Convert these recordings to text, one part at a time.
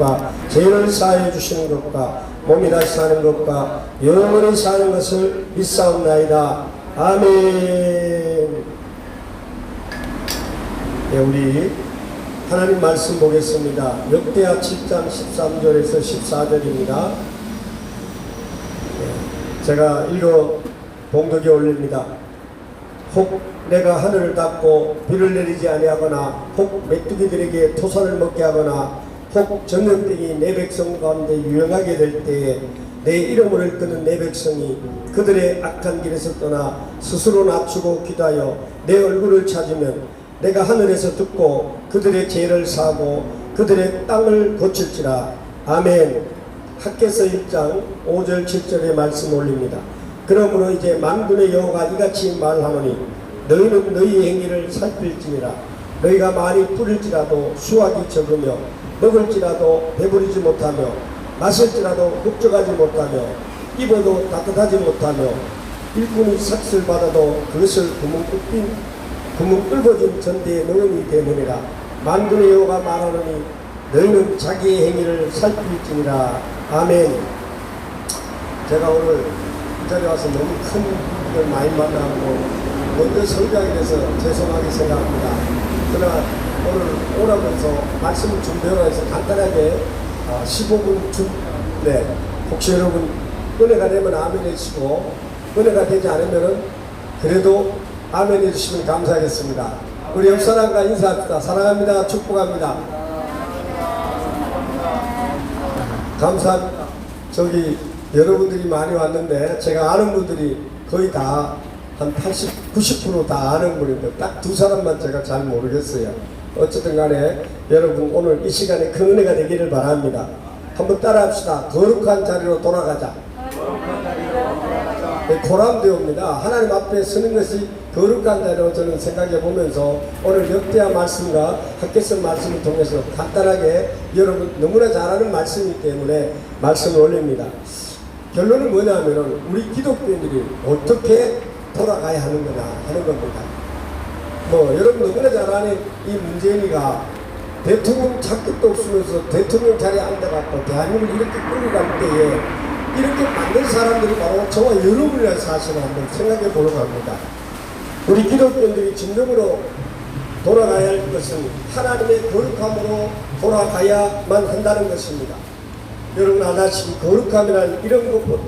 것과 죄를 사하여 주시는 것과 몸이 다시 사는 것과 영원히 사는 것을 믿사옵나이다. 아멘. 네, 우리 하나님 말씀 보겠습니다. 역대하 7장 13절에서 14절입니다. 제가 읽어 봉독에 올립니다. 혹 내가 하늘을 닫고 비를 내리지 아니하거나 혹 메뚜기들에게 토산을 먹게 하거나 혹 전염병이 내 백성 가운데 유행하게 될 때에 내 이름을 끄는 내 백성이 그들의 악한 길에서 떠나 스스로 낮추고 기도하여 내 얼굴을 찾으면 내가 하늘에서 듣고 그들의 죄를 사하고 그들의 땅을 고칠지라. 아멘. 학개서 1장 5절 7절의 말씀 올립니다. 그러므로 이제 만군의 여호와가 이같이 말하노니 너희는 너희의 행위를 살필지니라. 너희가 많이 뿌릴지라도 수확이 적으며 먹을지라도 배부르지 못하며 마실지라도 걱정하지 못하며 입어도 따뜻하지 못하며 일꾼이 삭슬 받아도 그것을 구멍 뚫어진 전대에 넣으니 되느니라. 만군의 여호와가 말하노니 너희는 자기의 행위를 살필지니라. 아멘. 제가 오늘 이 자리에 와서 너무 큰 일을 많이 만나고 먼저 설교하게 돼서 죄송하게 생각합니다. 그러나 오늘 오라면서 말씀을 준비하라 해서 간단하게 15분 혹시 여러분 은혜가 되면 아멘 해주시고 은혜가 되지 않으면 그래도 아멘 해주시면 감사하겠습니다. 우리 옆사람과 인사합시다. 사랑합니다. 축복합니다. 감사합니다. 저기 여러분들이 많이 왔는데 제가 아는 분들이 거의 다 한 80, 90% 다 아는 분인데 딱 두 사람만 제가 잘 모르겠어요. 어쨌든 간에 여러분 오늘 이 시간에 큰 은혜가 되기를 바랍니다. 한번 따라합시다. 거룩한 자리로 돌아가자. 고람되옵니다. 하나님 앞에 서는 것이 거룩한 자리로 저는 생각해 보면서 오늘 역대하 말씀과 학개서 말씀을 통해서 간단하게 여러분 너무나 잘 아는 말씀이기 때문에 말씀을 올립니다. 결론은 뭐냐면은 우리 기독교인들이 어떻게 돌아가야 하는 거냐 하는 겁니다. 여러분 너무나 잘 아는 이 문재인이가 대통령 자격도 없으면서 대통령 자리에 앉아갖고 대한민국을 이렇게 끌어갈 때에 이렇게 만든 사람들이 바로 저와 여러분이라는 사실을 한번 생각해 보려고 합니다. 우리 기독교인들이 진정으로 돌아가야 할 것은 하나님의 거룩함으로 돌아가야만 한다는 것입니다. 여러분 아다시피 거룩함이란 이런 것보다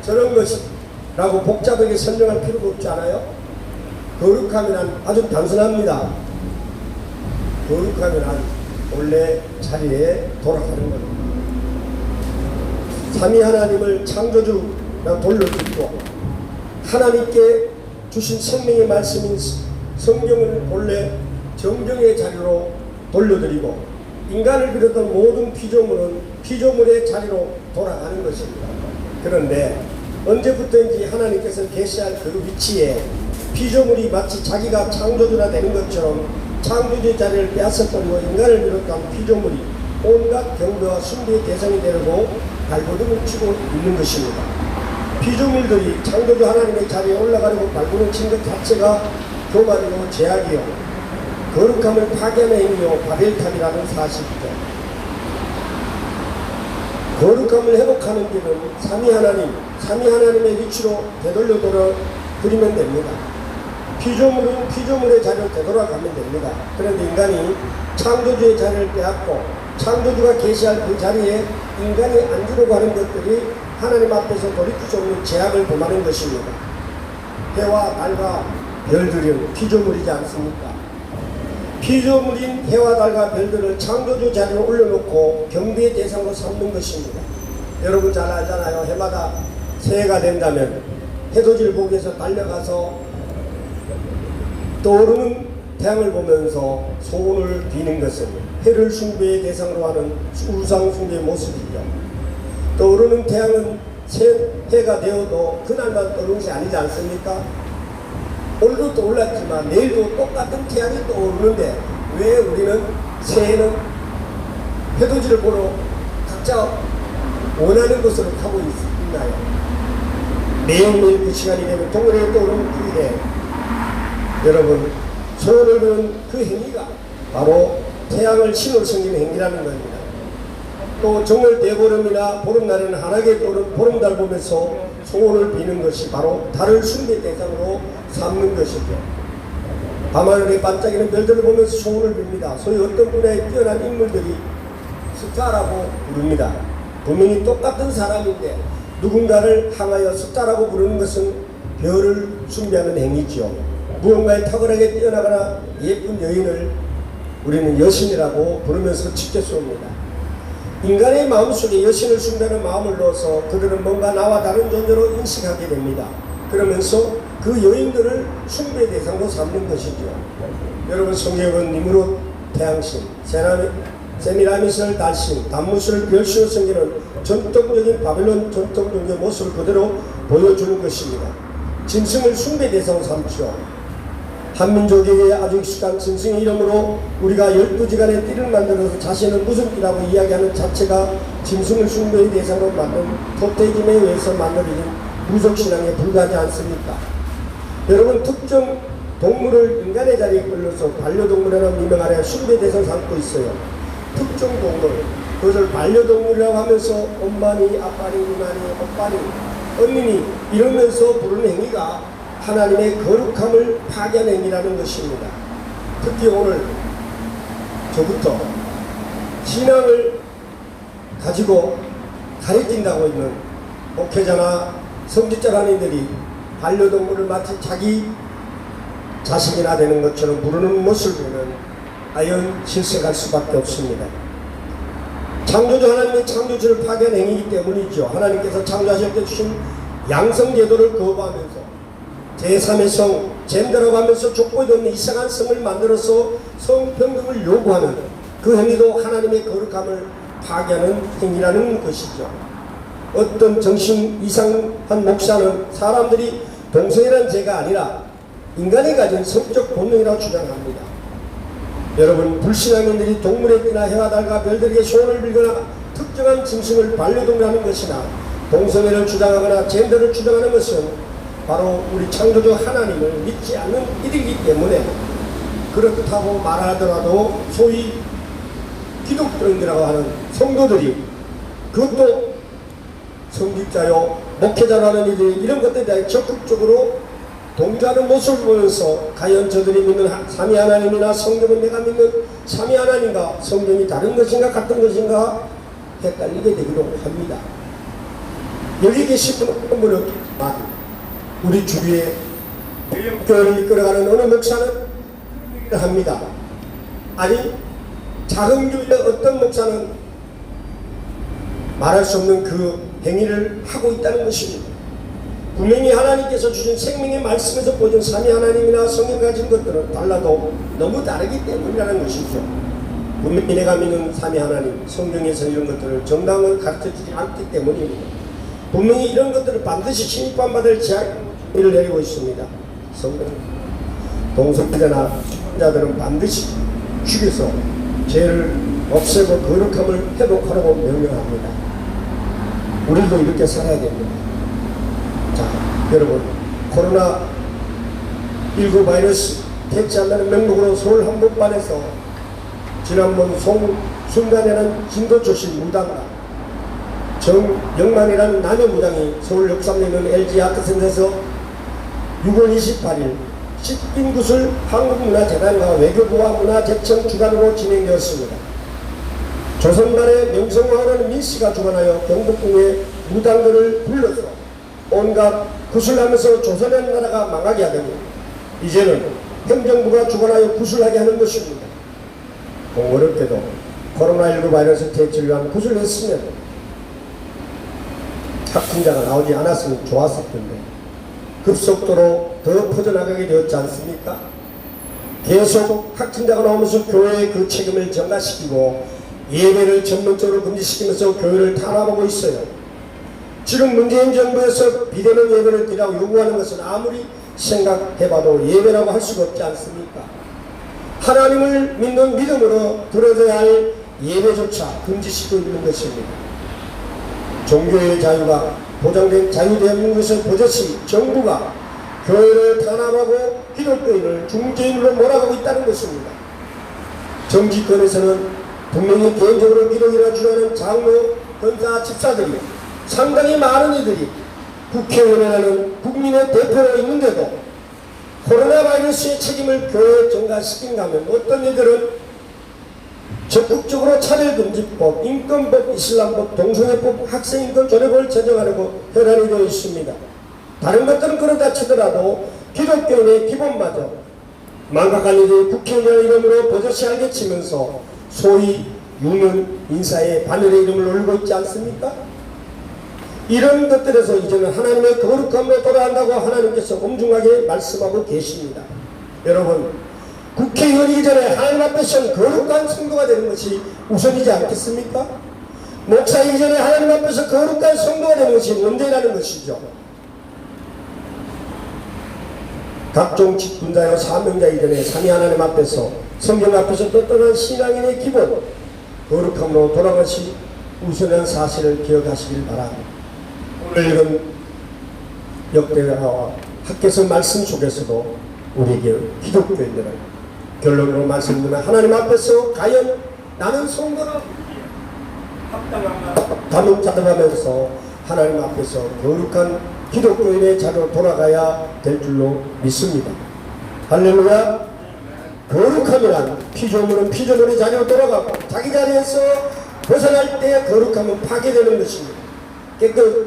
저런 것이라고 복잡하게 설명할 필요가 없지 않아요? 거룩함이란 아주 단순합니다. 거룩함이란 원래 자리에 돌아가는 겁니다. 삼위 하나님을 창조주라 돌려드리고 하나님께 주신 생명의 말씀인 성경을 본래 정정의 자리로 돌려드리고 인간을 비롯한 모든 피조물은 피조물의 자리로 돌아가는 것입니다. 그런데 언제부터인지 하나님께서 계시할 그 위치에 피조물이 마치 자기가 창조주가 되는 것처럼 창조주의 자리를 빼앗아버리고 인간을 비롯한 피조물이 온갖 경배와 숭배의 대상이 되려고 발버둥을 치고 있는 것입니다. 피조물들이 창조주 하나님의 자리에 올라가려고 발버둥 친 것 자체가 교만이요 죄악이요 거룩함을 파괴하는 행위요 바벨탑이라는 사실이죠. 거룩함을 회복하는 길은 삼위 하나님의 위치로 되돌려 돌아버리면 됩니다. 피조물은 피조물의 자리로 되돌아가면 됩니다. 그런데 인간이 창조주의 자리를 빼앗고 창조주가 계시할 그 자리에 인간이 앉으려고 하는 것들이 하나님 앞에서 돌이킬 수 없는 죄악을 범하는 것입니다. 해와 달과 별들은 피조물이지 않습니까? 피조물인 해와 달과 별들을 창조주 자리에 올려놓고 경배의 대상으로 삼는 것입니다. 여러분 잘 알잖아요. 해마다 새해가 된다면 해돋이를 보기 위해서 달려가서 떠오르는 태양을 보면서 소원을 비는 것은 해를 숭배의 대상으로 하는 우상 숭배의 모습이죠. 떠오르는 태양은 해가 되어도 그날만 떠오르는 것이 아니지 않습니까? 오늘도 떠올랐지만 내일도 똑같은 태양이 떠오르는데 왜 우리는 새해는 해돋이를 보러 각자 원하는 곳으로 가고 있나요? 매일매일 그 시간이 되면 동일하게 떠오르는 그 해, 여러분 소원을 비는 그 행위가 바로 태양을 신으로 섬기는 행위라는 겁니다. 또 정월 대보름이나 보름날에는 환하게 떠오른 보름달 보면서 소원을 비는 것이 바로 달을 숭배 대상으로 삼는 것이죠. 밤하늘에 반짝이는 별들을 보면서 소원을 빕니다. 소위 어떤 분야에 뛰어난 인물들이 스타라고 부릅니다. 분명히 똑같은 사람인데 누군가를 향하여 스타라고 부르는 것은 별을 숭배하는 행위죠. 무언가에 탁월하게 뛰어나거나 예쁜 여인을 우리는 여신이라고 부르면서 지켜봅니다. 인간의 마음속에 여신을 숭배하는 마음을 넣어서 그들은 뭔가 나와 다른 존재로 인식하게 됩니다. 그러면서 그 여인들을 숭배 대상으로 삼는 것이죠. 여러분, 성경은 니무롯 태양신, 세미라미스를 달신, 단무스를 별신으로 섬기는 전통적인 바벨론 전통 종교의 모습을 그대로 보여주는 것입니다. 짐승을 숭배 대상으로 삼죠. 한민족에게 아주 익숙한 짐승의 이름으로 우리가 12지간의 띠를 만들어서 자신은 무슨 띠라고 이야기하는 자체가 짐승을 숭배의 대상으로 만든 토테즘에 의해서 만들어진 무속신앙에 불과하지 않습니까? 여러분, 특정 동물을 인간의 자리에 끌려서 반려동물이라는 미명 아래 숭배 대상을 삼고 있어요. 특정 동물, 그것을 반려동물이라고 하면서 엄마니, 아빠니, 누나니, 오빠니, 언니니 이러면서 부르는 행위가 하나님의 거룩함을 파괴하는 행위라는 것입니다. 특히 오늘 저부터 신앙을 가지고 가르친다고 있는 목회자나 성직자라는 이들이 반려동물을 마치 자기 자식이나 되는 것처럼 부르는 모습을 보면 아연 실색할 수밖에 없습니다. 창조주 하나님의 창조주를 파괴한 행위이기 때문이죠. 하나님께서 창조하실 때 주신 양성제도를 거부하면서 제3의 성, 젠더라고 하면서 조건이 없는 이상한 성을 만들어서 성평등을 요구하는 그 행위도 하나님의 거룩함을 파괴하는 행위라는 것이죠. 어떤 정신 이상한 목사는 사람들이 동성이라는 죄가 아니라 인간이 가진 성적 본능이라고 주장합니다. 여러분, 불신앙인들이 동물의 띠나 해와 달과 별들에게 소원을 빌거나 특정한 짐승을 반려동물하는 것이나 동성애를 주장하거나 젠더를 주장하는 것은 바로 우리 창조주 하나님을 믿지 않는 일이기 때문에 그렇다고 말하더라도 소위 기독교인이라고 하는 성도들이 그것도 성직자요 목회자라는 이들이 이런 것들에 대해 적극적으로 동조하는 모습을 보면서 과연 저들이 믿는 삼위 하나님이나 성경은 내가 믿는 삼위 하나님과 성경이 다른 것인가 같은 것인가 헷갈리게 되기도 합니다. 여기 계신 분은 없지만 우리 주위에 교회를 이끌어가는 어느 목사는 얘기를 합니다. 아니, 작은 교회의 어떤 목사는 말할 수 없는 그 행위를 하고 있다는 것입니다. 분명히 하나님께서 주신 생명의 말씀에서 보여준 삼위 하나님이나 성경이 가진 것들은 달라도 너무 다르기 때문이라는 것이죠. 분명히 내가 믿는 삼위 하나님, 성경에서 이런 것들을 정당을 가르쳐주지 않기 때문입니다. 분명히 이런 것들을 반드시 심판받을 제약을 내리고 있습니다. 성경 동성애자나 자들은 반드시 죽여서 죄를 없애고 거룩함을 회복하라고 명령합니다. 우리도 이렇게 살아야 됩니다. 자, 여러분, 코로나19 바이러스 퇴치한다는 명목으로 서울 한복판에서 지난번 송순간에는 진도 출신 무당과 정영만이라는 남녀 무당이 서울 역삼에 있는 LG 아트센터에서 6월 28일 식빈구슬 한국문화재단과 외교부와 문화재청 주관으로 진행되었습니다. 조선말의 명성황후라는 민씨가 주관하여 경복궁에 무당들을 불러서 온갖 구슬하면서 조선의 나라가 망하게 하더니 이제는 행정부가 주관하여 구슬하게 하는 것입니다. 공교롭게도 코로나19 바이러스 퇴치를 위한 구슬을 했으면 확진자가 나오지 않았으면 좋았을 텐데 급속도로 더 퍼져나가게 되었지 않습니까? 계속 확진자가 나오면서 교회의 그 책임을 전가시키고 예배를 전문적으로 금지시키면서 교회를 탄압하고 있어요. 지금 문재인 정부에서 비대면 예배를 드리라고 요구하는 것은 아무리 생각해봐도 예배라고 할 수가 없지 않습니까? 하나님을 믿는 믿음으로 들어져야 할 예배조차 금지시키고 있는 것입니다. 종교의 자유가 보장된 자유대한민국에서 버젓이 정부가 교회를 탄압하고 기독교인을 중재인으로 몰아가고 있다는 것입니다. 정치권에서는 분명히 개인적으로 기독이라 주장하는 장로, 권사, 집사들이 상당히 많은 이들이 국회의원이라는 국민의 대표로 있는데도 코로나 바이러스의 책임을 교회에 전가시킨가 하면 어떤 이들은 적극적으로 차별금지법, 인권법, 이슬람법, 동성애법, 학생인권 조례법을 제정하려고 혈안이 되어 있습니다. 다른 것들은 그렇다 치더라도 기독교인의 기본마저 망각한 이들이 국회의원이라는 이름으로 버젓이 알게치면서 소위 유명 인사의 바늘의 이름을 올리고 있지 않습니까? 이런 것들에서 이제는 하나님의 거룩함으로 돌아간다고 하나님께서 엄중하게 말씀하고 계십니다. 여러분, 국회의원이기 전에 하나님 앞에서는 거룩한 성도가 되는 것이 우선이지 않겠습니까? 목사이기 전에 하나님 앞에서 거룩한 성도가 되는 것이 문제라는 것이죠. 각종 직분자요 사명자 이전에 삼위 하나님 앞에서 성경 앞에서 떳떳한 신앙인의 기본 거룩함으로 돌아가시 우선한 사실을 기억하시길 바랍니다. 오늘 이런 역대하와 학개서 말씀 속에서도 우리에게 기독교인들은 결론으로 말씀드리면 하나님 앞에서 과연 나는 성도로 합당한가 자문자답하면서 하나님 앞에서 거룩한 기독교인의 자리로 돌아가야 될 줄로 믿습니다. 할렐루야. 거룩함이란 피조물은 피조물의 자리로 돌아가고 자기 자리에서 벗어날 때 거룩함은 파괴되는 것입니다.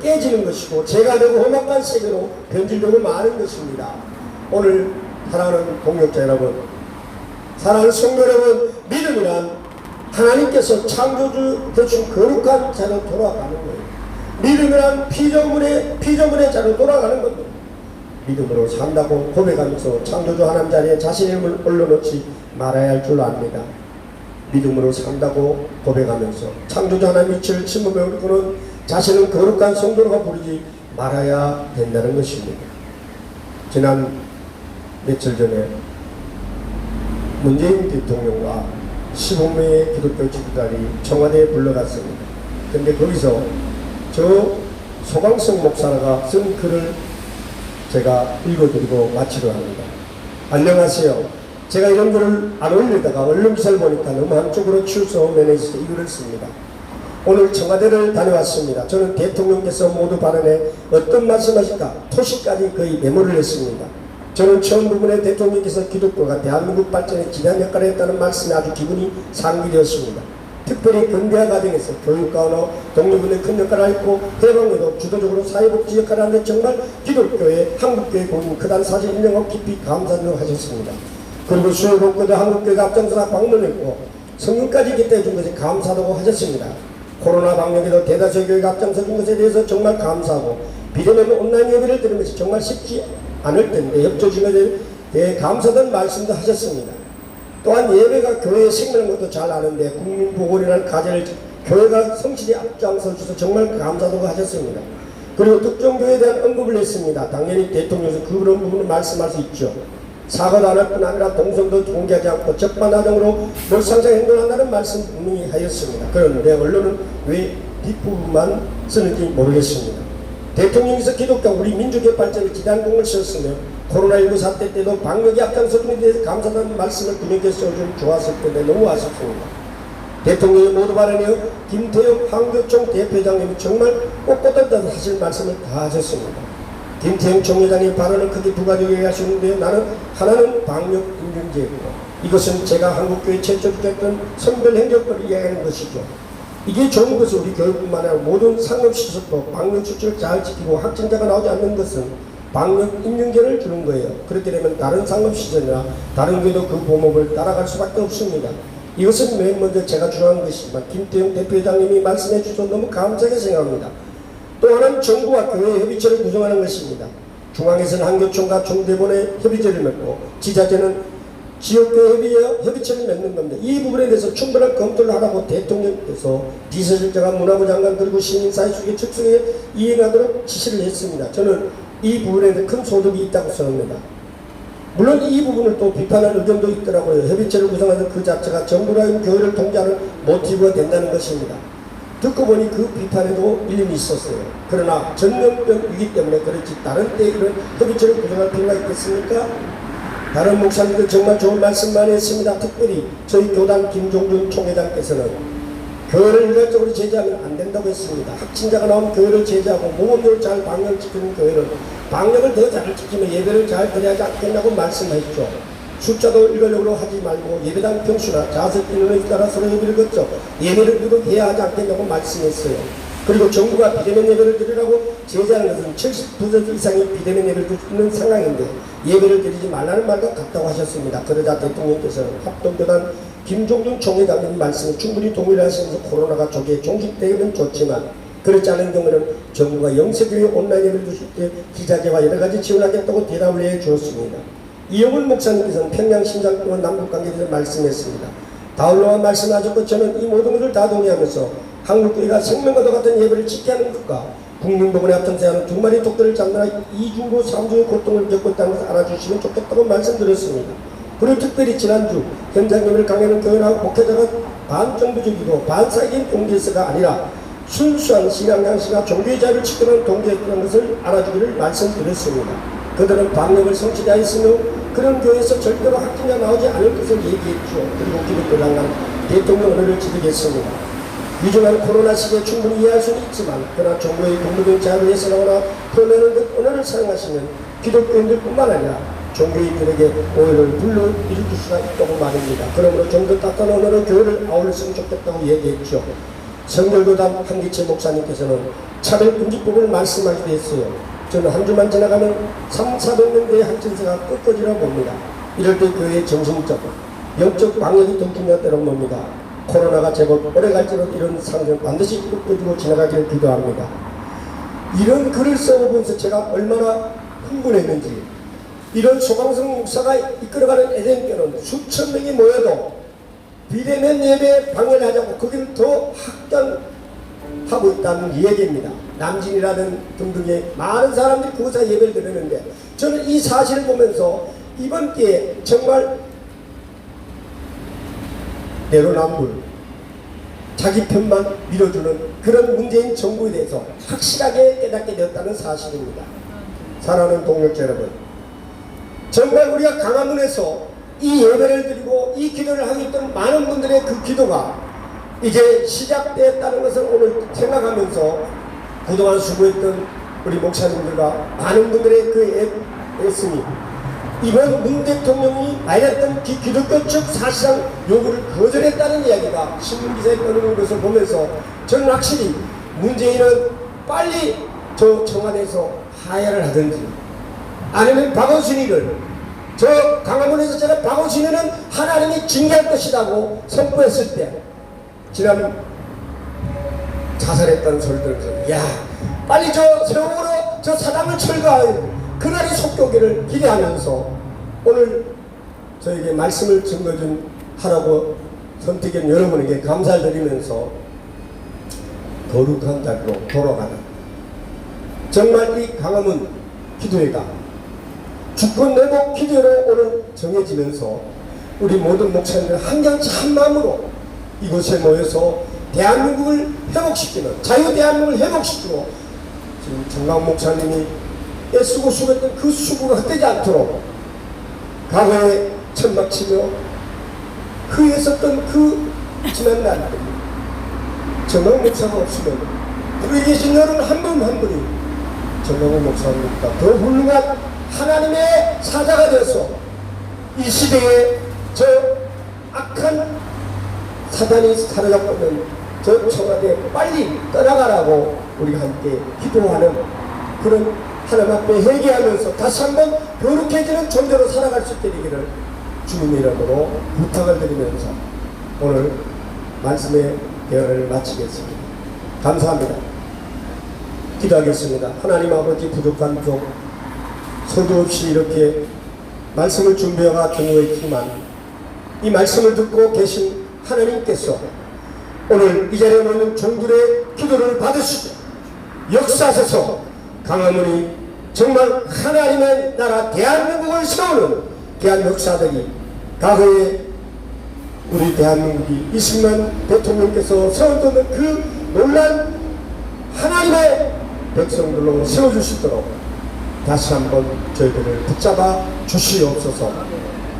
깨지는 것이고 죄가 되고 험악한 세계로 변질되고 마는 것입니다. 오늘 사랑하는 동역자 여러분, 사랑하는 성도 여러분, 믿음이란 하나님께서 창조주 되신 거룩한 자리로 돌아가는 거예요. 믿음이란 피조물의 자리로 돌아가는 겁니다. 믿음으로 산다고 고백하면서 창조주 하나님 자리에 자신의 힘을 올려놓지 말아야 할 줄 압니다. 믿음으로 산다고 고백하면서 창조주 하나님 이치를 침범해 우리는 자신은 거룩한 성도로가 부르지 말아야 된다는 것입니다. 지난 며칠 전에 문재인 대통령과 15명의 기독교 지도자들이 청와대에 불러갔습니다. 그런데 거기서 저 소강성 목사가 쓴 글을 제가 읽어드리고 마치려 합니다. 안녕하세요. 제가 이런 글을 안 올리다가 언론 기사를 보니까 너무 한쪽으로 치우쳐 면해서 이 글을 씁니다. 오늘 청와대를 다녀왔습니다. 저는 대통령께서 모두 발언에 어떤 말씀하실까 토시까지 거의 메모를 했습니다. 저는 처음 부분에 대통령께서 기독교가 대한민국 발전에 지대한 역할을 했다는 말씀에 아주 기분이 상기되었습니다. 특별히 근대화 과정에서 교육과 언어, 독립운동에 큰 역할을 했고 해방에도 주도적으로 사회복지 역할을 하는데 정말 기독교의 한국교회 공인 크다는 사실 인정하고 깊이 감사하도록 하셨습니다. 그리고 수요 복고도 한국교회가 앞장서서 방문했고 성경까지 깃대해 준 것에 감사하다고 하셨습니다. 코로나 방역에도 대다수의 교회가 앞장서 준 것에 대해서 정말 감사하고 비대면 온라인 예배를 드리는 것이 정말 쉽지 않을 텐데 협조진 것에 대해 감사하다는 말씀도 하셨습니다. 또한 예배가 교회의 생명인 것도 잘 아는데 국민보건이라는 과제를 교회가 성실히 앞장서 주셔서 정말 감사하다고 하셨습니다. 그리고 특정 교회에 대한 언급을 했습니다. 당연히 대통령께서 그런 부분을 말씀할 수 있죠. 사과도 안 할 뿐 아니라 동선도 공개하지 않고 적반하장으로 몰상장 행동한다는 말씀 분명히 하였습니다. 그런데 언론은 왜 뒷부분만 쓰는지 모르겠습니다. 대통령께서 기독교 우리 민족의 발전에 지대한 공을 세웠으며 코로나19 사태 때도 방역에 앞장서준 데 대해서 감사하다는 말씀을 군인께서 써주면 좋았을 텐데 너무 아쉽습니다. 대통령이 모두 발언해요. 김태형 한교총 대표장님이 정말 꼿꼿하다는 사실 말씀을 다 하셨습니다. 김태형 총회장의 발언을 크게 두 가지 얘기하시는데요. 나는 하나는 방역 인증제고 이것은 제가 한국교회 최초 주장했던 선별 행정법을 이야기하는 것이죠. 이게 좋은 것은 우리 교육뿐만 아니라 모든 상업시설도 방역 수칙을 잘 지키고 확진자가 나오지 않는 것은 방역 인증제를 주는 거예요. 그렇게 되면 다른 상업시설이나 다른 교회도 그 범업을 따라갈 수밖에 없습니다. 이것은 맨 먼저 제가 주장한 것이지만 김태형 대표장님이 말씀해 주셔서 너무 감사하게 생각합니다. 또 하나는 정부와 교회 협의체를 구성하는 것입니다. 중앙에서는 한교총과 총대본의 협의체를 맺고 지자체는 지역교회 협의체를 맺는 겁니다. 이 부분에 대해서 충분한 검토를 하라고 대통령께서 비서실장과 문화부 장관 그리고 시민사회 수계 측수에 이행하도록 지시를 했습니다. 저는 이 부분에 대해 큰 소득이 있다고 생각합니다. 물론 이 부분을 또 비판하는 의견도 있더라고요. 협의체를 구성하는 그 자체가 정부라는 교회를 통제하는 모티브가 된다는 것입니다. 듣고 보니 그 비판에도 일리는 있었어요. 그러나 전염병 위기 때문에 그렇지 다른 때 이런 협의체를 구성할 필요가 있겠습니까? 다른 목사님들 정말 좋은 말씀 많이 했습니다. 특별히 저희 교단 김종준 총회장께서는 교회를 일괄적으로 제재하면 안 된다고 했습니다. 확진자가 나오면 교회를 제재하고 모범적으로 잘 방역을 지키는 교회는 방역을 더 잘 지키면 예배를 잘 드려야지 않겠냐고 말씀하셨죠. 숫자도 일괄적으로 하지 말고 예배당 평수나 좌석 인원에 따라 서로 예배를 걷죠. 예배를 유독해야 하지 않겠냐고 말씀했어요. 그리고 정부가 비대면 예배를 드리라고 제재하는 것은 70% 이상의 비대면 예배를 드릴 수 있는 상황인데 예배를 드리지 말라는 말과 같다고 하셨습니다. 그러자 대통령께서는 합동교단 김종준 총회장님 말씀에 충분히 동의를 하시면서 코로나가 조기에 종식되면 좋지만 그렇지 않은 경우는 정부가 영세교회 온라인 예배를 주실 때 기자재와 여러가지 지원하겠다고 대답을 해주었습니다. 이영훈 목사님께서는 평양 신장병원 남북관계에 대해서 말씀했습니다. 다울로와 말씀하셨고 저는 이 모든 것을 다 동의하면서 한국교회가 생명과도 같은 예배를 지켜야 하는 것과 국민복원에 앞장서야 두 마리 독들을 잡느라 2주고 3주의 고통을 겪고 있다는 것을 알아주시면 좋겠다고 말씀드렸습니다. 그리고 특별히 지난주 현장 예배를 강요하는 교회나 목회자가 반정부적이고 반사적인 동기에서가 아니라 순수한 신앙 양식과 종교의 자유를 지키는 동기였다는 것을 알아주기를 말씀드렸습니다. 그들은 방역을 성취하지 않았으며 그런 교회에서 절대로 확진자 나오지 않을 것을 얘기했죠. 그리고 기독교 장관 대통령 언어를 지르겠습니다. 위중한 코로나 시기에 충분히 이해할 수는 있지만 그러나 정부의 공무적인 자유를 해석하거나 풀어내는 듯 언어를 사용하시면 기독교인들뿐만 아니라 종교인들에게 오해를 불러일으킬 수가 있다고 말입니다. 그러므로 좀 더 따뜻한 언어로 교회를 아울렀으면 좋겠다고 얘기했죠. 성결교단 한기채 목사님께서는 차별금지법을 말씀하기도 했어요. 저는 한 주만 지나가면 3,400명대의 확진세가 꺾어지라 봅니다. 이럴 때 교회의 정신적, 영적 방역이 더 중요하다는 겁니다. 코로나가 제법 오래 갈수록 이런 상황은 반드시 꺾어지고 지나가기를 기도합니다. 이런 글을 써보면서 제가 얼마나 흥분했는지 이런 소강성 목사가 이끌어가는 에덴교는 수천 명이 모여도 비대면 예배 방해를 하자고 거기를 더 확장하고 있다는 얘기입니다. 남진이라는 등등의 많은 사람들이 그곳에 예배를 드리는데 저는 이 사실을 보면서 이번 기회에 정말 내로남불 자기 편만 밀어주는 그런 문재인 정부에 대해서 확실하게 깨닫게 되었다는 사실입니다. 사랑하는 동역자 여러분, 정말 우리가 강화문에서 이 예배를 드리고 이 기도를 하고 있던 많은 분들의 그 기도가 이제 시작되었다는 것을 오늘 생각하면서 그동안 수고했던 우리 목사님들과 많은 분들의 그 애씀이 이번 문 대통령이 말했던 기독교 측 사실상 요구를 거절했다는 이야기가 신문기사에 떠오르는 것을 보면서 저는 확실히 문재인은 빨리 저 청와대에서 하야를 하든지 아니면 박원순이를 저 강화문에서 제가 박원순이는 하나님이 징계할 것이라고 선포했을 때 지난 자살했다는 소리 들으면서 야 빨리 저 세월호 저 사당을 철거할 그날의 속교기를 기대하면서 오늘 저에게 말씀을 증거준 하라고 선택한 여러분에게 감사를 드리면서 거룩한 자리로 돌아가는 정말 이 강화문 기도회가 주권 내복 기도회로 오늘 정해지면서 우리 모든 목사님들 한결 참 마음으로 이곳에 모여서 대한민국을 회복시키는 자유 대한민국을 회복시키고 지금 정강 목사님이 애쓰고 수고했던 그 수고가 헛되지 않도록 과거에 천막치며 후회했었던 그 지난 날들 정강 목사가 없으면 우리 계신 여러분 한 분 한 분이 정강 목사님과 더 훌륭한 하나님의 사자가 되어서 이 시대에 저 악한 사단이 사로잡고 있는 저 청와대 빨리 떠나가라고 우리가 함께 기도하는 그런 하나님 앞에 회개하면서 다시 한번 거룩해지는 존재로 살아갈 수 있게 되기를 주님의 이름으로 부탁을 드리면서 오늘 말씀의 대화를 마치겠습니다. 감사합니다. 기도하겠습니다. 하나님 아버지 부족한 종 서두 없이 이렇게 말씀을 준비해가 경고했지만 이 말씀을 듣고 계신 하나님께서 오늘 이 자리에 모이는 종들의 기도를 받으시고 역사하셔서 강화문이 정말 하나님의 나라 대한민국을 세우는 귀한 역사들이 과거에 우리 대한민국이 이승만 대통령께서 세워두는 그 놀란 하나님의 백성들로 세워주시도록 다시 한번 저희들을 붙잡아 주시옵소서.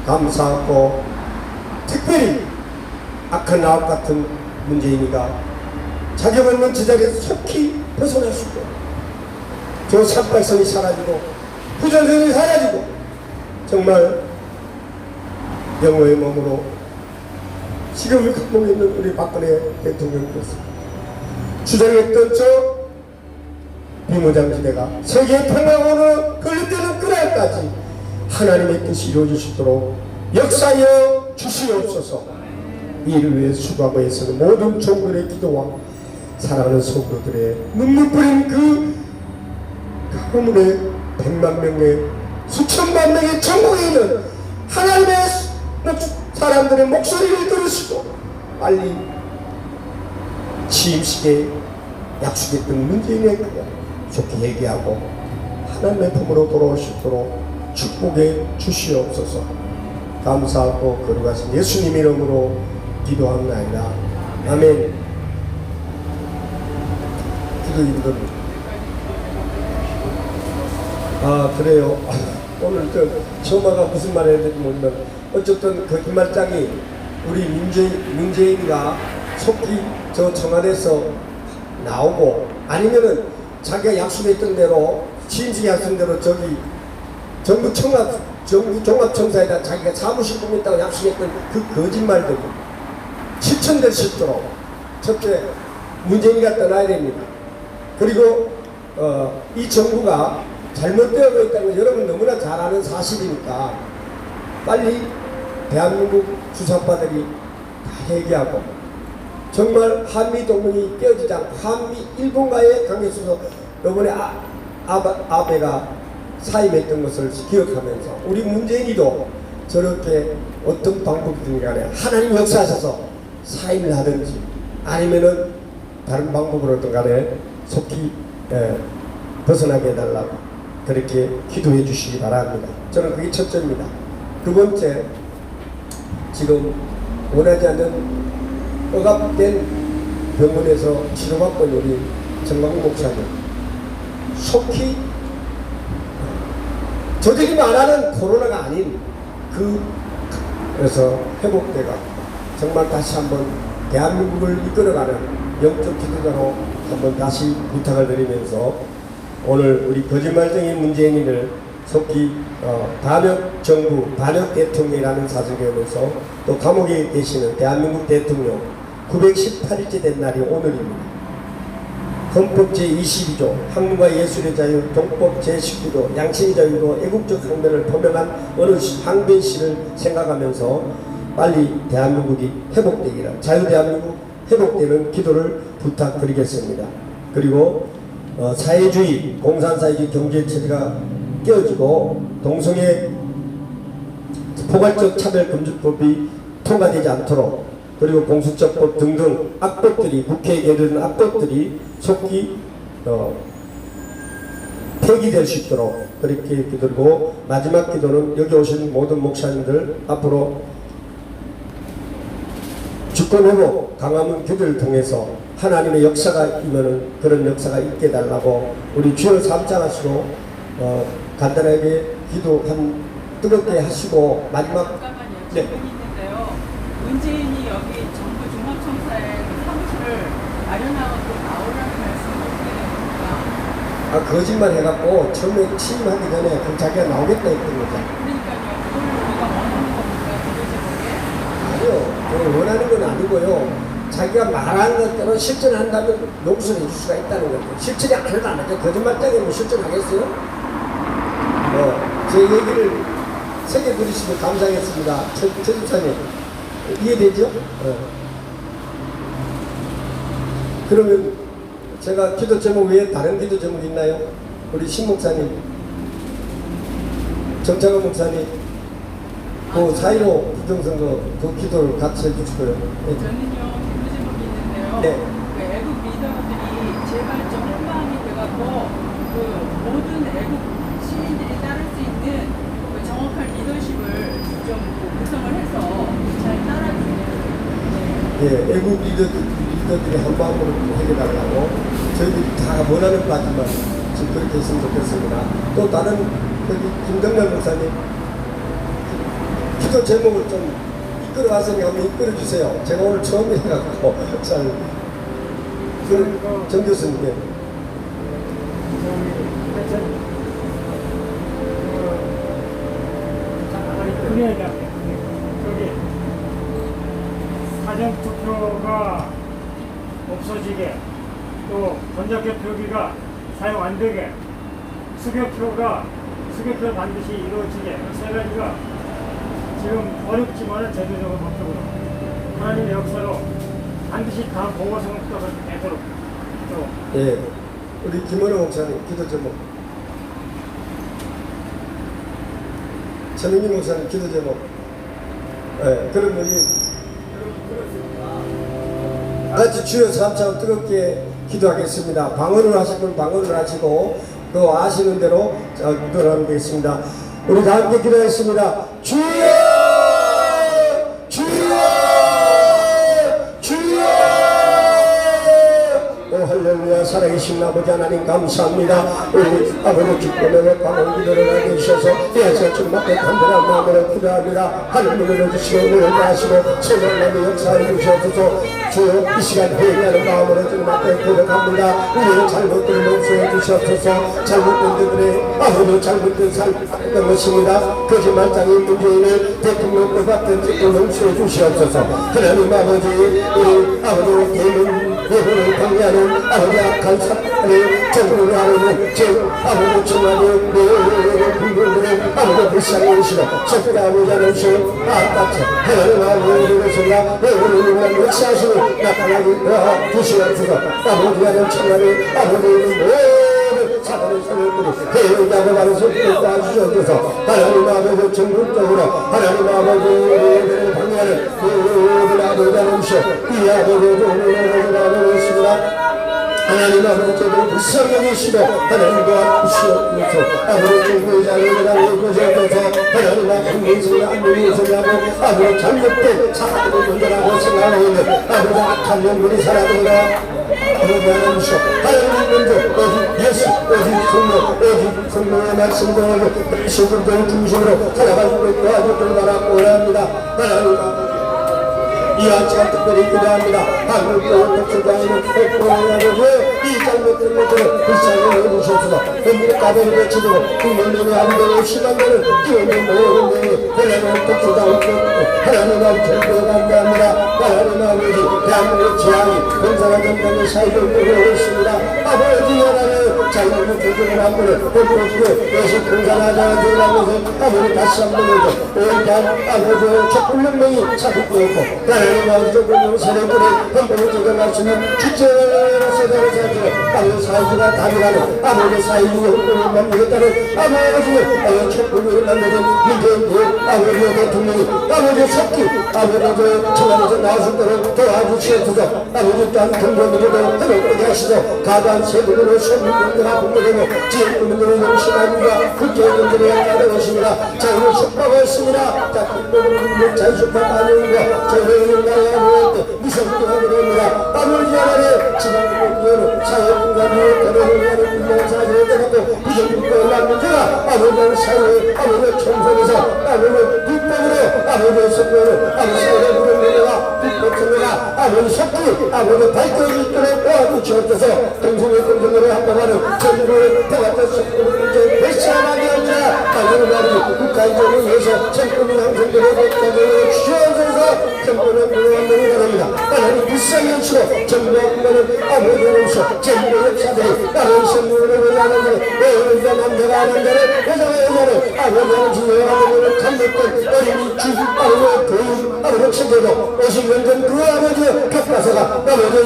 감사하고, 특별히 악한 나업 같은 문재인이가 자격 없는 제자리에서 속히 벗어나시고, 저 산발성이 사라지고 후전성이 사라지고 정말 영호의 몸으로 지금을 갖고 있는 우리 박근혜 대통령께서 주장했던 저 비무장지대가 세계 평화원으로 건립되는 그날까지 하나님의 뜻이 이루어질 수 있도록 역사여 주시옵소서. 이를 위해 수고하고 애쓰는 모든 종들의 기도와 사랑하는 성도들의 눈물 뿌린 그 가문의 100만 명의 수천만 명의 전국에 있는 하나님의 사람들의 목소리를 들으시고 빨리 취임식에 약속했던 문재인의 그가 좋게 얘기하고 하나님의 품으로 돌아오시도록 축복해 주시옵소서. 감사하고 거룩하신 예수님 이름으로 기도합니다. 아멘. 기도입니다. 그래요. 오늘 처마가 무슨 말 해야 될지 모르면 어쨌든 거짓말장이 우리 문재인이가 속히 저 청와대에서 나오고 아니면은 자기가 약속했던 대로 취임식 약속한 대로 저기 정부 종합청사에다 자기가 사무실 꾸몄다고 약속했던 그 거짓말들 실천될 수 있도록 첫째 문재인이가 떠나야 됩니다. 그리고 이 정부가 잘못되어 있다는 건 여러분 너무나 잘 아는 사실이니까 빨리 대한민국 주사파들이 다 회개하고 정말 한미 동맹이 깨어지지 않고 한미 일본과의 관계 속에서 이번에 아베가 사임했던 것을 기억하면서 우리 문재인이도 저렇게 어떤 방법이든 간에 하나님 역사하셔서 사임을 하든지 아니면은 다른 방법으로든 간에 속히 벗어나게 해달라고 그렇게 기도해 주시기 바랍니다. 저는 그게 첫째입니다. 두 번째, 지금 원하지 않는 억압된 병원에서 치료받고 있는 우리 정광훈 목사님 속히 저들이 말하는 코로나가 아닌 그래서 회복돼가 정말 다시 한번 대한민국을 이끌어가는 영적 지도자로 한번 다시 부탁을 드리면서 오늘 우리 거짓말쟁이 문재인을 속히 반역 정부, 반역 대통령이라는 사실 배우면서 또 감옥에 계시는 대한민국 대통령 918일째 된 날이 오늘입니다. 헌법 제22조 학문과 예술의 자유, 동법 제19조 양심의 자유로 애국적 항변을 표명한 어느 항변시를 생각하면서 빨리 대한민국이 회복되기를 자유 대한민국 회복되는 기도를 부탁드리겠습니다. 그리고 사회주의, 공산사회주의 경제체제가 깨어지고 동성애 포괄적 차별금지법이 통과되지 않도록 그리고 공수처법 등등 악법들이 국회에 내려진 악법들이 속히 폐기될 수 있도록 그렇게 기도하고 마지막 기도는 여기 오신 모든 목사님들 앞으로 주권회복 강화문 기도를 통해서 하나님의 역사가 있는 그런 역사가 있게 해달라고 우리 주여 삼창하시고 간단하게 기도 뜨겁게 하시고 마지막 잠깐만요. 질문이 있는데요. 문재인이 여기 정부 종합청사에 사무실을 마련하고 나오라는 말씀은 어떻게 됩니까? 거짓말 해갖고 처음에 취임하기 전에 그럼 자기가 나오겠다 했던 거죠. 그러니까요. 그걸 우리가 원하는 겁니까? 도대체 아니요. 그걸 원하는 건 아니고요. 자기가 말하는 것대로 실천한다면 용서해 줄 수가 있다는 거죠. 실천이 안 해도 안 하죠. 거짓말장이면 실천하겠어요? 제 얘기를 새겨 들으시면 감사하겠습니다. 최 집사님 이해되죠? 그러면 제가 기도 제목 외에 다른 기도 제목 있나요? 우리 신 목사님, 정창훈 목사님, 그 사이로 부정선거 그 기도를 같이 해주시고요. 저는요. 기도 제목이 있는데요. 네. 그 애국 리더들이 제발 좀 한마음이 돼갖고 그 모든 애국 시민들이 따를 수 있는 그 정확한 리더십을 좀 구성을 해서 잘 따라주세요. 예, 애국 리더들이 한 마음으로 해결하려고 저희들이 다 원하는 바지만 지금 그렇게 했으면 좋겠습니다. 또 다른 여기 김정렬 목사님 기도 제목을 좀 이끌어와서 한번 이끌어주세요. 제가 오늘 처음 해갖고 잘 정 교수님. 저기 사전투표가 없어지게, 또 전자개표기가 사용 안 되게, 수개표 반드시 이루어지게, 세 가지가 지금 어렵지만 제도적으로 법적으로 하나님의 역사로 반드시 다 보고성을 되도록. 예, 우리 김원호 목사님 기도 제목.陈明목사님 기도 제목. 예, 그럼 우리 같이 주여 삼창 뜨겁게 기도하겠습니다. 방언을 하실 분 방언을 하시고 또 아시는 대로 기도하면 되겠습니다. 우리 다 함께 기도하겠습니다. 주여! 주여! 주여! 오 할렐루야. 살아계신 아버지 하나님 감사합니다. 우리 아버지 기쁨으로 방언 기도를 하게 주셔서 예수 주님께 간절한 마음으로 기도합니다. 하늘을 열어주시고 은혜를 하시고 성령님의 역사를 주셔서 주여 이 시간 회개하는 마음으로 주님 앞에 고백합니다. 우리의 잘못들을 용서해 주시옵소서. 잘못된 그들의 아버지 잘못된 삶을 것입니다. 거짓말장인 문재인을 대통령과 같은 짓을 용서해 주시옵소서. 하나님 아버지 우리 아버지 대문 예배를 강의하는 아버지 악한 사람을 정부를 하는 저 아버지 청와대 불교들의 아버지 불쌍히 오시고 석대 아버지 하나님시오 아까처 하나님 아버지 이것을라 오늘은 역사하시고 나타나게 주시옵소서. 아버지 하나님 청와대 아버지 모든 사단의 소리들이 회의하고 바로 속도가 주셔서 하나님 아버지 전국적으로 하나님 아버지 예배를 강의하는 모든 아버지 하나님시오 이 아버지 오늘은 있습니다. 하나님 아버지 저를 불쌍히 여기시고 하나님과 주시옵소서. 아버지 중보의 자녀들하고 주시옵소서. 하나님 아버지 소리 안되는 소리하고 아버지 잘못된 사람을 건전하고 생각하고 있는 아버지 악한 영혼이 살아들어라. 아버지 하나님이시오 하나님 먼저 오직 예수 오직 성령의 말씀도 하고 신분들 중심으로 살아가고 도와주길 바라고 원합니다. 하나님 아버지 이 아침에 특별히 기도합니다. 한국교 독서장님은 백보라고 이 잘못된 것들을 불쌍히 여기셔서 본인의 가정을 외치고 국민들의 안되는 시간들을 끼우는 모든 내이 하나님 독서장을 하나님 아버지 전부에 감사합니다. 하나님 아버지 대한민국 재앙이 공사와 전쟁의 사이를 끌고 있습니다. 아버지 하나님 자유를 조정을 한 번을 본국교 예수 공사하자 되라면서 아버지 다시 한 번을 온단 아버지 촛불연맹이 사국되었고 하나님 아버지 공룡 사례들이 헌법을 적용할 수 있는 주체로서 세상을 아버지 사회주가 답이라는 아버지 사회주의 헌법을 만들겠다는 아버지 촛불을 만드는 문재인 아버지 대통령이 아버지 석기 아버지 청와대에서 나왔을 때는 도와주시옵소서. 아버지 또한 경제민주도 해롭게 하시고 가관 세금으로 소민들과 분노되고 지역민들의 영심함과 국제민들의 양가된 것입니다. 자유를 축복하였습니다. 자, 국민들 자유 축복하는 것 저희는 나라의 무성하게 됩니다. 아버지 하나님 지방국민들 사회공간을 거래하는 민영사를 떠나고 비정국가를 낳는 자가 아버지 사회 아버지 청소에서 아버지 국법으로 아버지 선거를 아버지 사회를 부르는 자가 국법청회가 아버지 석기 아버지 발전이 있도록 도와주시옵소서. 동성의 공정으로 한방하는 전국을 대화자 석기를 배치하게 하자 하나님 아버지 국가인정을 위해서 정권의 양성들의 법관을 주시옵소서. 정권을 부여한다는 바랍니다. 하나님 불쌍히 하시고 정부하는 아버지 오셔 정부의 역사들이 다른 선물을 하는 자를 여자 남자가 하는 자를 여자가 여자를 아버지 하는 주여가 하는 감독된 어린이 주 아버지 교육 아버지 체제도 50년 전 그 아버지의 교과서가 아버지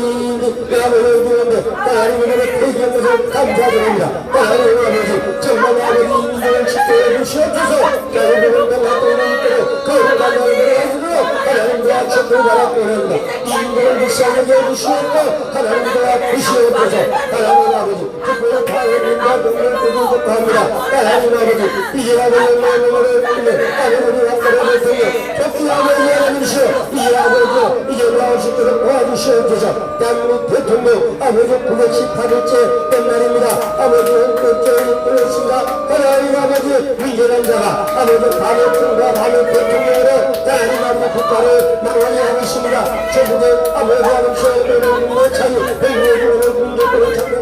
내 아버지의 주인데 하나님의 회개한 것을 감사드립니다. 하나님 아버지 정말 아버지 인생을 축복해 주시옵소서. 여러분을 감사드리는 대로 거룩한 하나님을 하시고 하나님과 인도와 축복을 받았고 합니다. 이 인도를 불쌍하게 해주시옵고 하나님과 부시옵소서. 하나님 아버지 특별히 다윗과 명령을 드리고 합니다. 하나님 아버지 이제라도 명령을 드리며 아버지 앞으로 대통령 격투하며 이해하주시오. 이 아버지 이제 나올 수 있도록 도와주시옵소서. 대한민국 대통령 아버지 918일째 된 날입니다. 아버지 헌법적인 그렇습니다. 하나님 아버지 문제란 자가 아버지 반역군과 반역 대통령으로 하나님 아버지 국가를 망하게 하고 있습니다. 전국의 아버지 아버지의 자유 백미의 문제들을 찾는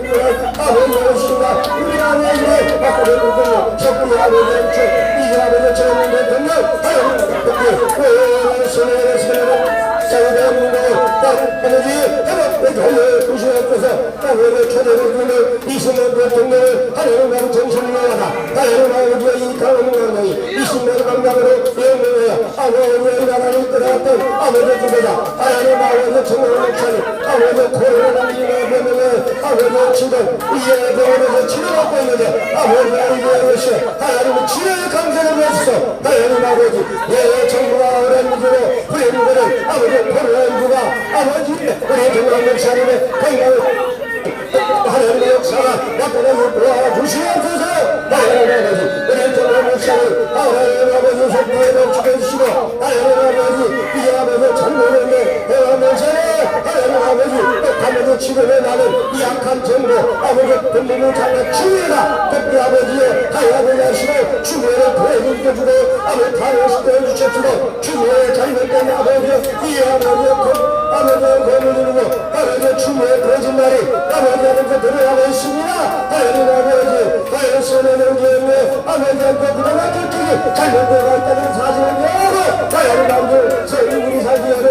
아버지 아버지가 우리 아버지의 앞으로 대통령 적군의 아버지 이제 아버지 전국 대통령 하나님 대통령 손에 자유대한민국 아버지 회복의 교회에 부시옵소서. 아버지 초대를 부르는 이승만 대통령을 하나님 아버지 정신을 내어라. 하나님 아버지의 이 강한 강령이 20년 강남으로 영명하여 아버지의 나라를 이끌어왔던 아버지 주배자 하나님 아버지 정말 목사님 아버지 코로나 남기는 병명에 아버지 지금 이에 병원에서 치료받고 있는데 아버지 아버지의 것이 하나님은 치료의 감사를 위해서 하나님 아버지 예 정부가 어려운 문제로 불행들은 아버지 코로나19가 아버지 우리 정말 목사님의 건강을 하나님의 역사가 나타나서 도와주시옵소서. 하나님 아버지 우리 정말 목사님 하나님 아버지 속부에도 지켜주시고 하나님 아버지 이 아버지 정부에게 대화면서에 하나님 아버지 하나님의 치료에 나는 이 약한 정부 아버지 본능을 장난 주의다 특히 아버지의 하나님 하시고 주의를 보여주고 아버지 다른 시대에 주셨으고 주의의 잘못된 아버지 이 아버지의 권을 이루고 아버지의 주의의 거짓말이 아버지한테 들어가고 있습니다. 하나님 아버지 하나님의 교회에 아버지한테 부당한 결정이 잘못되어 있다는 사실을 여고 하나님 아버지 서울이 살기에는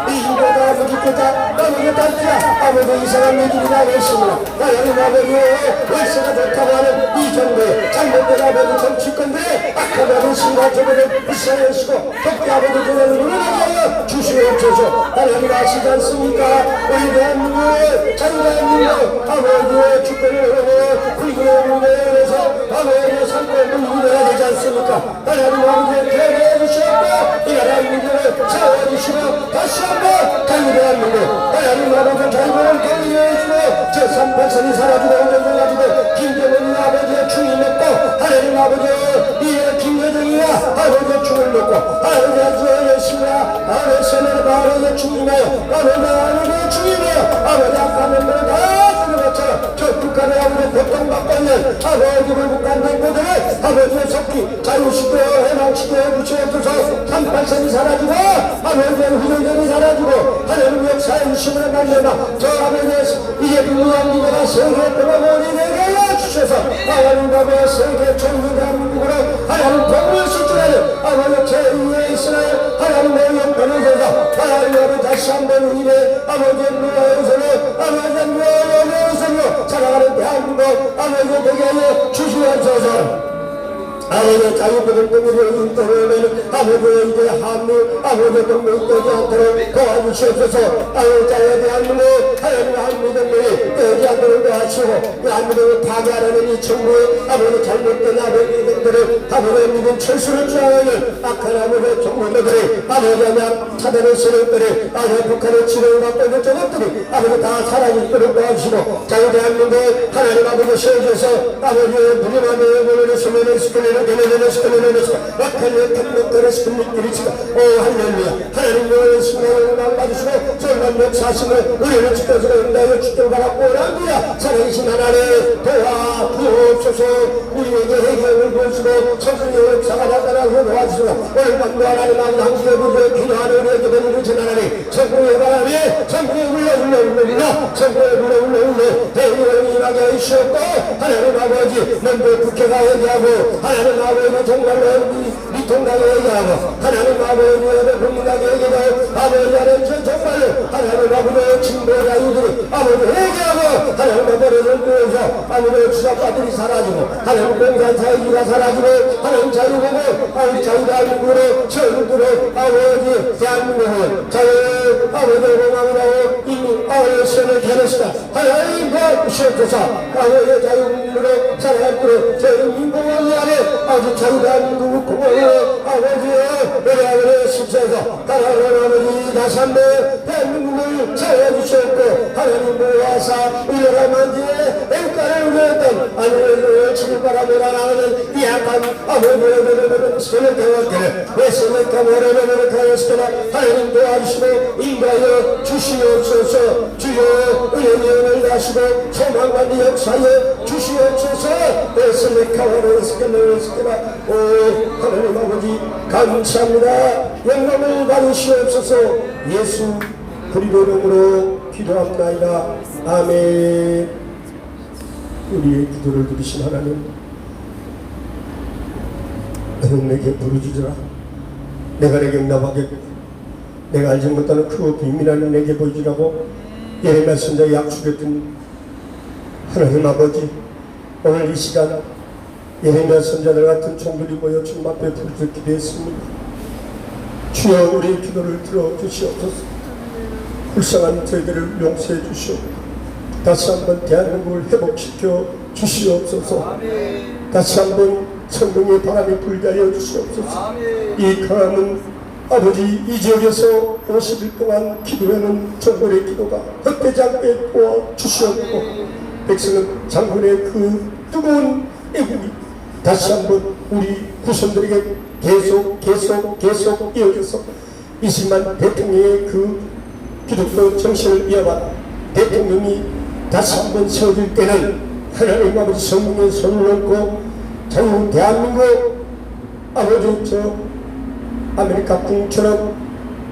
이 인도가 아버지께서 아버지 단지야 아버지 이상한 얘기를 하고 있습니다. 하나님 아버지의 월세가 좋다고 하는 이 정부에 잘못된 아버지 정치권들의 악한 아버지 신화적으로 불쌍하시고 특히 아버지 교회를 누르게 하여 주시옵소서. 하나님 아시지 않습니까? 우리 대한민국의 자유대한민국 아버지의 주권을 흐르고 불구의 문제에서 아버지의 삶을 누려야 되지 않습니까? 하나님 아버지의 교회에 주시옵고 이 나라 민족을 세워주시고 다시 한번 자유대한민국 하나님 아버지 자유를 권리해주고 제3백선이 사라지고 운전을 가지고 김정은 아버지의 충이 맺고 하나님 아버지의 이에 김여정이와 아버지의 충을 맺고 아버지의 열심이와 아버지의 아버지의 충이 맺어 아버지의 충이 맺어 아버지 아까 멤버를 다 들어갔죠. 저 북한의 아버지 고통받고 있는 아버지를 북한 멤버들을 아버지의 속기 자유시켜 해방시켜 주시옵소서. 3.8선이 사라지고 아버지의 후전전이 사라지고 하나님 역사의 유심을 만들마 저 아버지의 이제 민주한민국가 세계 떠나버리 내게 주셔서 하나님 아버지의 세계 전국대한민국으로 하나님 복을 실천하는 아버지 제2의 이스라엘 하나님의 영광을 줘서 하나님 아버지 다시 한번 우리의 아버지의 누나의 우선으로 아버지의 누나의 우선으로 살아가는 대한민국 아버지의 되게 하여 주시옵소서. 아버지 자유복을 때문에 인터넷에는 아버지의 이제 한물 아버지의 동맹이 되지 않도록 도와주시옵소서. 아버지 자유에 대한 민국 하나님 한미동맹이 되지 않도록 하시고 이 한미동을 파괴하려는 이 정부의 아버지 잘못된 아버지 등들을 아버지의 믿음 철수를 주장하는 악한 아버지의 정부들이 아버지의 차단의 세력들이 아버지 북한의 지령을 받고 있는 저것들이 아버지 다 사라지도록 도와주시고 자유 대한민국 하나님 아버지 세워주셔서 아버지의 무림함의 영혼을 수면을 시키는 오 할렐루야 하나님의 신앙을 받으시고 전남력 사심을 우리를 지켜주고 은다여 주께 바라고 오랍니다. 살아계신 하나님 도와 주옵소서. 우리에게 해결을 보시고 성령의 역사가 나타나서 도와주시고 오늘 밤도 하나님 아버지 당신의 부부에 기도하는 우리에게 베풀으신 하나님 성령의 바람이 성령의 울려 성령의 대의를 일하게 하시옵고 하나님 아버지 먼저 국회가 얘기하고 하나님 아버지 정말로 미통당에 얘기하고 하나님 아버지의 국민당에 얘기하고 아버지 하나님 정말로 하나님 아버지의 진보자 이들이 아버지 얘기하고 하나님 아버지를 위해서 아무도 주사파들이 사라지고 하나님 공산사회주의가 사라지고 하나님 자유보고 아버지 자유대한민국으로 철들어 아버지 대한민국을 자유 아버지 공항을 하고 이 아버지 시험을 개놓으시다 하나님 도와주시옵소서 아버지 자유민국으로 살아가도록 저희 민국을 위하여 아버지 자유대한민국 공항을 아버지 우리 십세에서 하나님 아버지 다시 한번 대한민국을 살려주시옵고 하나님 모아사 우리나라 만지에 애국가를 누렸던 하늘을 치를 바라보라 나가는 이 약한 아버지의 손을 대원들을 왜 손을 가모를 가르치거나 하나님 도와주시고 인도하여 주시옵소서 주여 은혜를 다시고 소망과 역사여 주시옵소서 왜 손을 가모를 스켜나 오 하나님 아버지 감사합니다 영광을 받으시옵소서 예수 그리스도 이름으로 기도합나이다 아멘. 우리의 기도를 들으신 하나님 너는 내게 부르짖으라 내가 내게 응답하겠고 내가 알지 못하는 그 비밀을 내게 보여주라고 예레미야 선지자가 약속했던 하나님 아버지 오늘 이 시간 예레미야 선지자들 같은 종들이 모여 주님 앞에 부르짖 기도했습니다. 주여 우리의 기도를 들어주시옵소서. 불쌍한 저희들을 용서해 주시옵소서. 다시 한번 대한민국을 회복시켜 주시옵소서. 다시 한번 성령의 바람이 불게 하여 주시옵소서. 이 강함은 아버지 이 지역에서 50일 동안 기도하는 정글의 기도가 헛되지 않게 도와주시옵고 백성은 장군의 그 뜨거운 애국이 다시 한번 우리 후손들에게 계속 이어져서 20만 대통령의 그 기독교 정신을 이어받아 대통령이 다시 한번 세워질 때는 하나님 아버지 성령의 손을 놓고 자유 대한민국 아버지 저 아메리카 풍처럼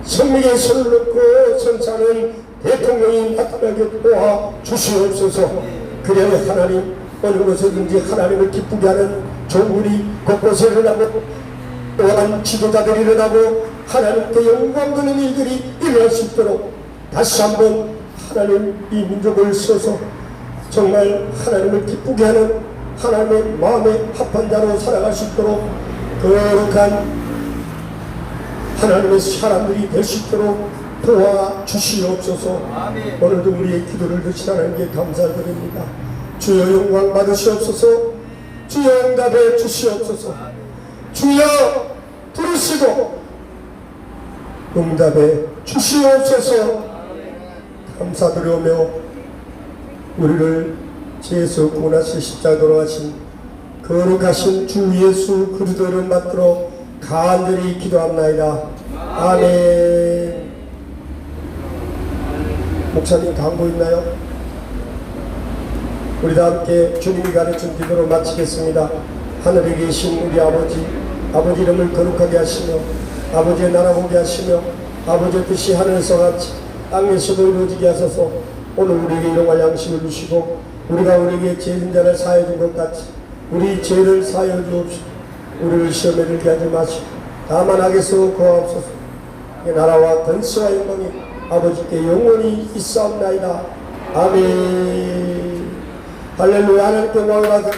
성령의 손을 놓고 선사하는 대통령이 나타나게 도와주시옵소서. 그래야 하나님 어느 곳에든지 하나님을 기쁘게 하는 종들이 곳곳에 일어나고 또한 지도자들이 일어나고 하나님께 영광 드는 일들이 일어날 수 있도록 다시 한번 하나님 이 민족을 써서 정말 하나님을 기쁘게 하는 하나님의 마음에 합한 자로 살아갈 수 있도록 거룩한 하나님의 사람들이 될 수 있도록 도와주시옵소서. 오늘도 우리의 기도를 드신 하나님께 감사드립니다. 주여 영광 받으시옵소서. 주여 응답해 주시옵소서. 주여 부르시고 응답해 주시옵소서. 감사드리오며 우리를 죄에서 구원하신 십자가 돌아가신 거룩하신 주 예수 그리스도를 받들어 간절히 기도합나이다. 아멘. 목사님 광고 있나요? 우리 다 함께 주님이 가르친 기도로 마치겠습니다. 하늘에 계신 우리 아버지 이름을 거룩하게 하시며 아버지의 나라 보게 하시며 아버지의 뜻이 하늘에서 같이 땅에서도 이루어지게 하소서. 오늘 우리에게 일용할 양식을 주시고 우리가 우리에게 죄진 자를 사하여 준 것 같이 우리 죄를 사하여 주옵시고 우리를 시험에 들게 하지 마시고 다만 악에서 구하옵소서. 나라와 권세와 영광이 아버지께 영원히 있사옵나이다. 아멘. 할렐루야. 하나님께 영광을 받으